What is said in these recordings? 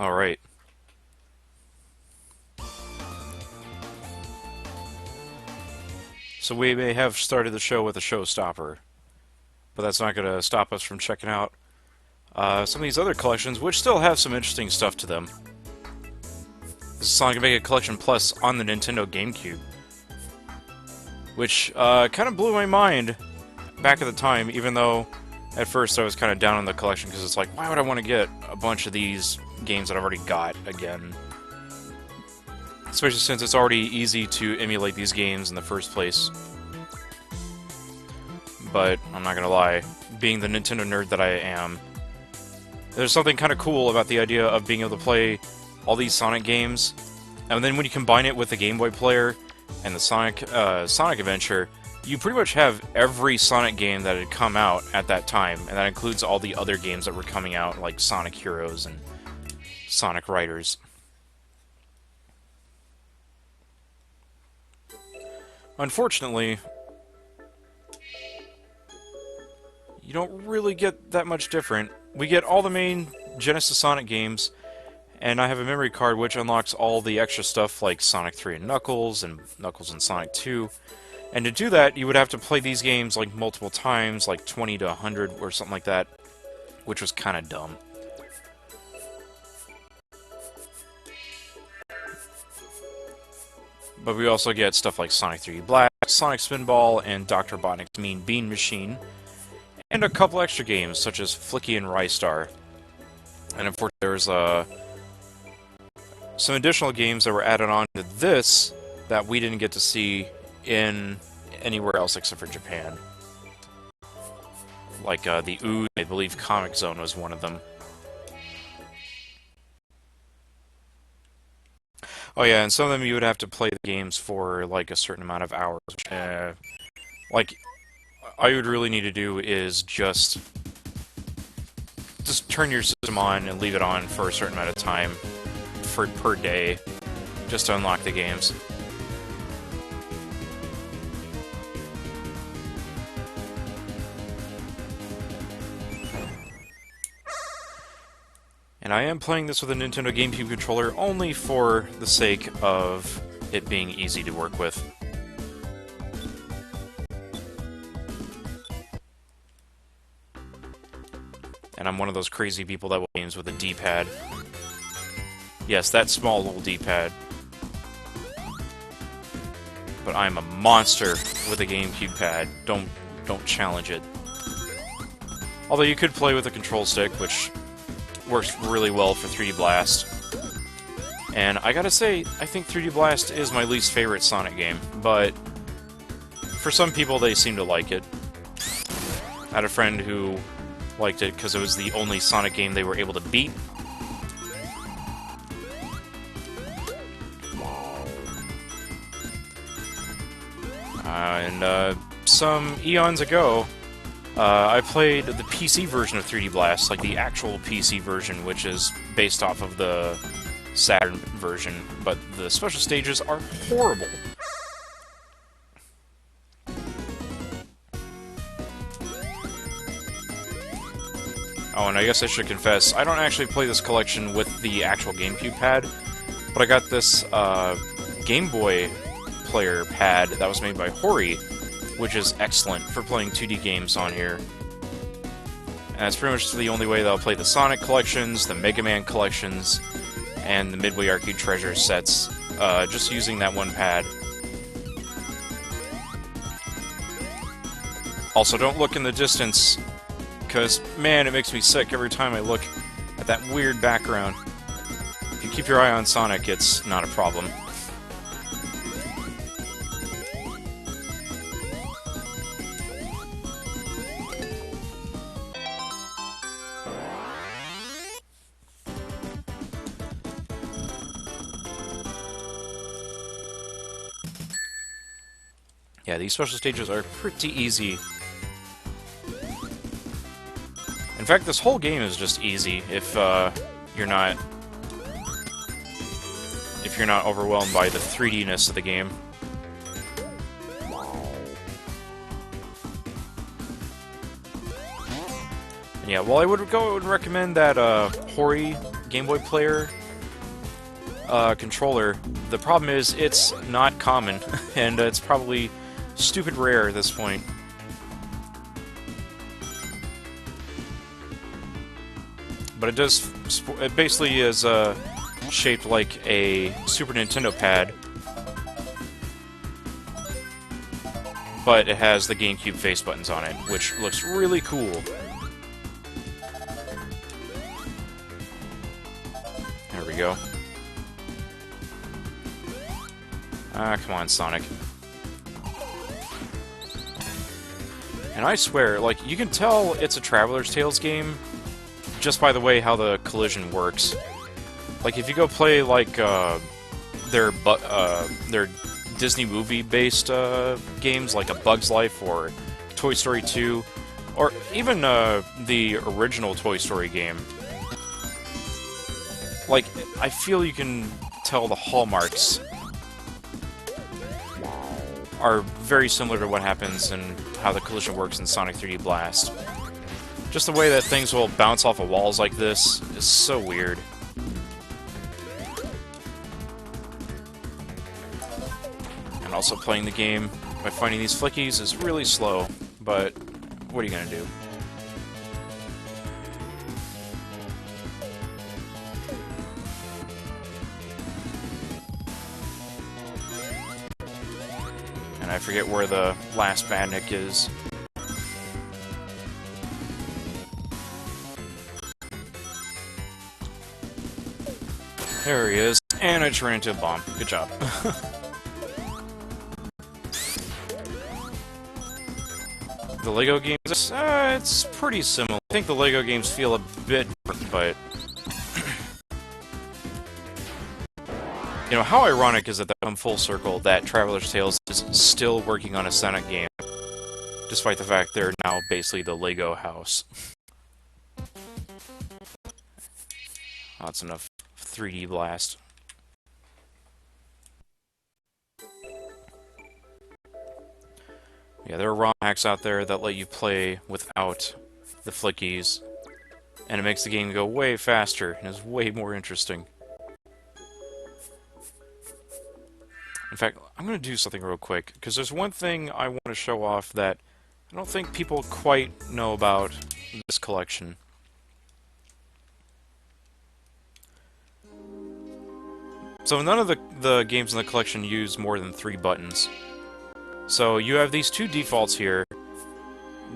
Alright. So we may have started the show with a showstopper, but that's not going to stop us from checking out some of these other collections, which still have some interesting stuff to them. This is Sonic Mega Collection Plus on the Nintendo GameCube, which kind of blew my mind back at the time, even though at first I was kind of down on the collection, because it's like, why would I want to get a bunch of these games that I've already got again? Especially since it's already easy to emulate these games in the first place. But, I'm not gonna lie, being the Nintendo nerd that I am, there's something kind of cool about the idea of being able to play all these Sonic games, and then when you combine it with the Game Boy player and the Sonic Adventure, you pretty much have every Sonic game that had come out at that time, and that includes all the other games that were coming out, like Sonic Heroes and Sonic Riders. Unfortunately, you don't really get that much different. We get all the main Genesis Sonic games, and I have a memory card which unlocks all the extra stuff like Sonic 3 and Knuckles and Sonic 2. And to do that, you would have to play these games like multiple times, like 20 to 100 or something like that, which was kind of dumb. But we also get stuff like Sonic 3D Blast, Sonic Spinball, and Dr. Robotnik's Mean Bean Machine, and a couple extra games such as Flicky and Rystar. And unfortunately, there's some additional games that were added on to this that we didn't get to see in anywhere else except for Japan. Like the Ooze, I believe Comic Zone was one of them. Oh yeah, and some of them you would have to play the games for like a certain amount of hours. Like, all you would really need to do is just turn your system on and leave it on for a certain amount of time per day, just to unlock the games. And I am playing this with a Nintendo GameCube controller only for the sake of it being easy to work with. And I'm one of those crazy people that will games with a D-pad. Yes, that small little D-pad. But I'm a monster with a GameCube pad. Don't challenge it. Although you could play with a control stick, which works really well for 3D Blast. And I gotta say, I think 3D Blast is my least favorite Sonic game, but for some people they seem to like it. I had a friend who liked it because it was the only Sonic game they were able to beat. Some eons ago, I played the PC version of 3D Blast, like the actual PC version, which is based off of the Saturn version, but the special stages are horrible. Oh, and I guess I should confess, I don't actually play this collection with the actual GameCube pad, but I got this Game Boy player pad that was made by Hori, which is excellent for playing 2D games on here. And that's pretty much the only way that I'll play the Sonic collections, the Mega Man collections, and the Midway Arcade Treasure sets, just using that one pad. Also, don't look in the distance, because, man, it makes me sick every time I look at that weird background. If you keep your eye on Sonic, it's not a problem. Yeah, these special stages are pretty easy. In fact, this whole game is just easy if you're not overwhelmed by the 3D-ness of the game. And yeah, well, I would recommend that Hori Game Boy Player controller. The problem is it's not common, and it's probably stupid rare at this point. But it does. It basically is shaped like a Super Nintendo pad, but it has the GameCube face buttons on it, which looks really cool. There we go. Ah, come on, Sonic. And I swear, like, you can tell it's a Traveler's Tales game just by the way how the collision works. Like, if you go play, like, their Disney movie-based games, like A Bug's Life or Toy Story 2, or even the original Toy Story game, like, I feel you can tell the hallmarks are very similar to what happens and how the collision works in Sonic 3D Blast. Just the way that things will bounce off of walls like this is so weird. And also playing the game by finding these flickies is really slow, but what are you gonna do? And I forget where the last Badnik is. There he is, and I just ran into a bomb. Good job. The LEGO games, it's pretty similar. I think the LEGO games feel a bit different, but... You know, how ironic is it that I'm full circle that Traveler's Tales is still working on a Sonic game, despite the fact they're now basically the LEGO house. Oh, that's enough 3D Blast. Yeah, there are ROM hacks out there that let you play without the flickies, and it makes the game go way faster and is way more interesting. In fact, I'm going to do something real quick, because there's one thing I want to show off that I don't think people quite know about this collection. So none of the games in the collection use more than 3 buttons. So you have these 2 defaults here,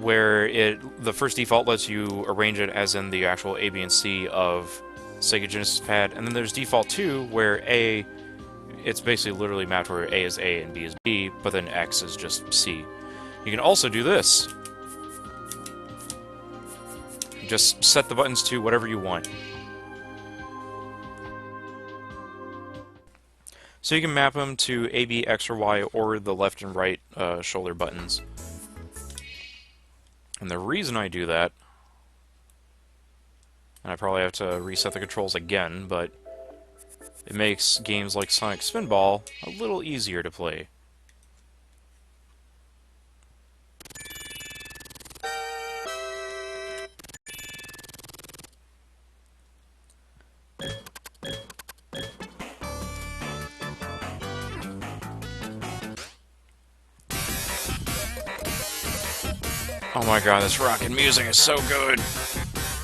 where the first default lets you arrange it as in the actual A, B, and C of Sega Genesis Pad, and then there's default 2, where A, it's basically literally mapped where A is A and B is B, but then X is just C. You can also do this. Just set the buttons to whatever you want. So you can map them to A, B, X, or Y, or the left and right shoulder buttons. And the reason I do that, and I probably have to reset the controls again, but it makes games like Sonic Spinball a little easier to play. Oh my god, this rockin' music is so good,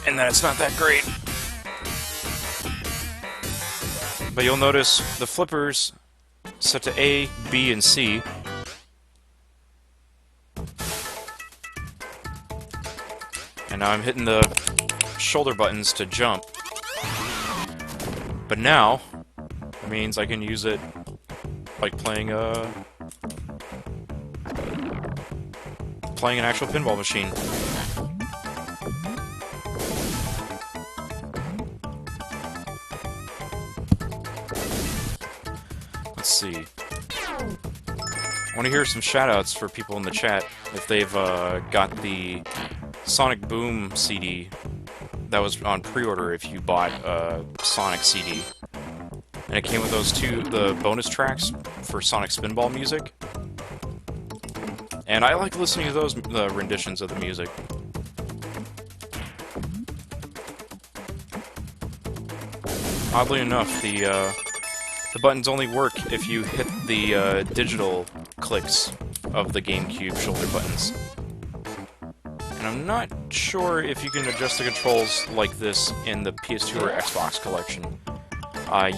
and then it's not that great. But you'll notice the flippers set to A, B, and C. And now I'm hitting the shoulder buttons to jump. But now, it means I can use it like playing an actual pinball machine. Let's see. I want to hear some shoutouts for people in the chat if they've got the Sonic Boom CD that was on pre-order if you bought a Sonic CD. And it came with those the bonus tracks for Sonic Spinball music. And I like listening to those renditions of the music. Oddly enough, the buttons only work if you hit the digital clicks of the GameCube shoulder buttons. And I'm not sure if you can adjust the controls like this in the PS2 or Xbox collection.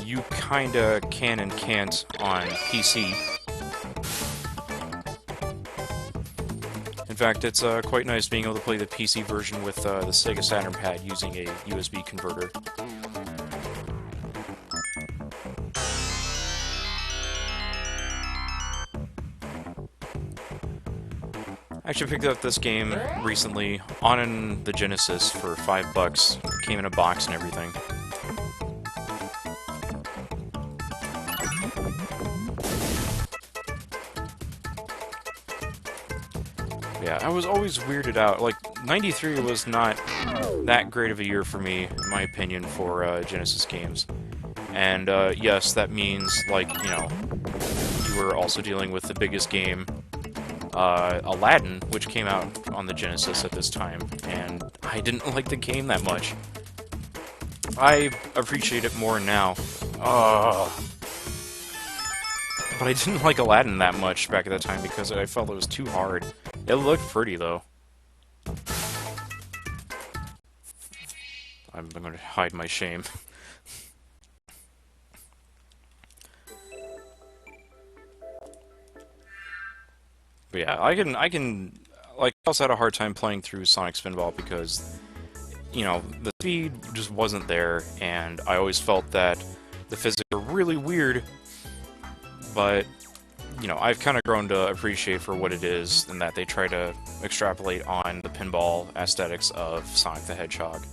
You kinda can and can't on PC. In fact, it's quite nice being able to play the PC version with the SEGA Saturn pad using a USB converter. I actually picked up this game recently on the Genesis for $5. Came in a box and everything. Yeah, I was always weirded out. Like, 93 was not that great of a year for me, in my opinion, for Genesis games. And yes, that means, like, you know, you were also dealing with the biggest game, Aladdin, which came out on the Genesis at this time, and I didn't like the game that much. I appreciate it more now. But I didn't like Aladdin that much back at that time because I felt it was too hard. It looked pretty, though. I'm going to hide my shame. But yeah, I can, like, I also had a hard time playing through Sonic Spinball because, you know, the speed just wasn't there, and I always felt that the physics were really weird, but, you know, I've kind of grown to appreciate for what it is, and that they try to extrapolate on the pinball aesthetics of Sonic the Hedgehog.